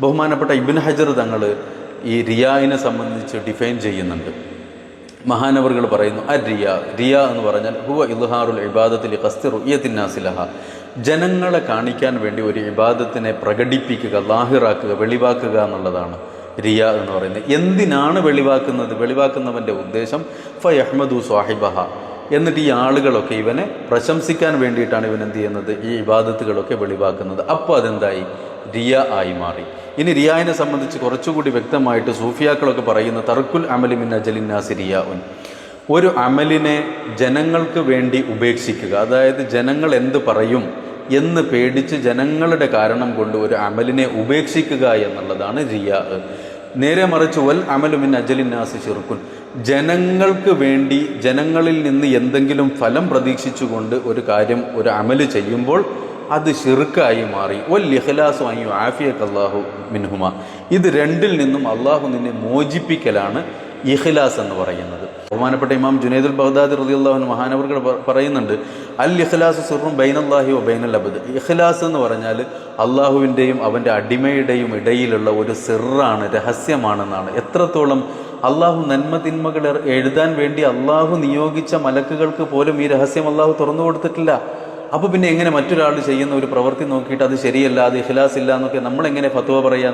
ബഹുമാനപ്പെട്ട ഇബ്നു ഹജർ തങ്ങൾ ഈ റിയായിനെ സംബന്ധിച്ച് ഡിഫൈൻ ചെയ്യുന്നുണ്ട്. മഹാനവറുകൾ പറയുന്നു, റിയ എന്ന് പറഞ്ഞാൽ ഹുവ ഇൽഹാറുൽ ഇബാദത്തിൽ ഖസ്തി റുയത്തിൻ നാസി ലഹ, ജനങ്ങളെ കാണിക്കാൻ വേണ്ടി ഒരു ഇബാദത്തിനെ പ്രകടിപ്പിക്കുക, ലാഹിറാക്കുക, വെളിവാക്കുക എന്നുള്ളതാണ് റിയ എന്ന് പറയുന്നത്. എന്തിനാണ് വെളിവാക്കുന്നവൻ്റെ ഉദ്ദേശം ഫയഹ്മദു സ്വാഹിബഹ, എന്നിട്ട് ഈ ആളുകളൊക്കെ ഇവനെ പ്രശംസിക്കാൻ വേണ്ടിയിട്ടാണ് ഇവൻ എന്ത് ചെയ്യുന്നത്, ഈ ഇബാദത്തുകളൊക്കെ വെളിവാക്കുന്നത്. അപ്പോൾ അതെന്തായി, റിയ ആയി മാറി. ഇനി റിയായിനെ സംബന്ധിച്ച് കുറച്ചുകൂടി വ്യക്തമായിട്ട് സൂഫിയാക്കളൊക്കെ പറയുന്ന തർക്കുൽ അമലി മിൻ അജലിൻ നാസി റിയാഉൻ, ഒരു അമലിനെ ജനങ്ങൾക്ക് വേണ്ടി ഉപേക്ഷിക്കുക, അതായത് ജനങ്ങൾ എന്ത് പറയും എന്ന് പേടിച്ച് ജനങ്ങളുടെ കാരണം കൊണ്ട് ഒരു അമലിനെ ഉപേക്ഷിക്കുക എന്നുള്ളതാണ് റിയാ. നേരെ മറിച്ച് വൽ അമലു മിൻ അജലിൻ നാസി ശിർക്കുൻ, ജനങ്ങൾക്ക് വേണ്ടി ജനങ്ങളിൽ നിന്ന് എന്തെങ്കിലും ഫലം പ്രതീക്ഷിച്ചുകൊണ്ട് ഒരു കാര്യം, ഒരു അമല് ചെയ്യുമ്പോൾ അത് ശിർക്കായി മാറി. വൽ ഇഖ്ലാസു അൻ യുആഫിയക അല്ലാഹു മിൻഹുമ, ഇത് രണ്ടിൽ നിന്നും അള്ളാഹു നിന്നെ മോചിപ്പിക്കലാണ് ഇഖ്ലാസ് എന്ന് പറയുന്നത്. ബഹുമാനപ്പെട്ട ഇമാം ജുനൈദുൽ ബഗ്ദാദി റളിയല്ലാഹു അൻഹു മഹാനവറുകൾ പറയുന്നുണ്ട്, അൽ ഇഖ്ലാസു സിർറുൻ ബൈനല്ലാഹി വ ബൈനൽ അബ്ദ്. ഇഖ്ലാസ് എന്ന് പറഞ്ഞാൽ അള്ളാഹുവിൻ്റെയും അവൻ്റെ അടിമയുടെയും ഇടയിലുള്ള ഒരു സിറാണ്, രഹസ്യമാണെന്നാണ്. എത്രത്തോളം അള്ളാഹു നന്മ തിന്മകൾ എഴുതാൻ വേണ്ടി അള്ളാഹു നിയോഗിച്ച മലക്കുകൾക്ക് പോലും ഈ രഹസ്യം അള്ളാഹു തുറന്നു കൊടുത്തിട്ടില്ല. അപ്പോൾ പിന്നെ എങ്ങനെ മറ്റൊരാൾ ചെയ്യുന്ന ഒരു പ്രവൃത്തി നോക്കിയിട്ട് അത് ശരിയല്ല, അത് ഇഖ്ലാസ് ഇല്ല എന്നൊക്കെ നമ്മളെങ്ങനെ ഫത്വ പറയാൻ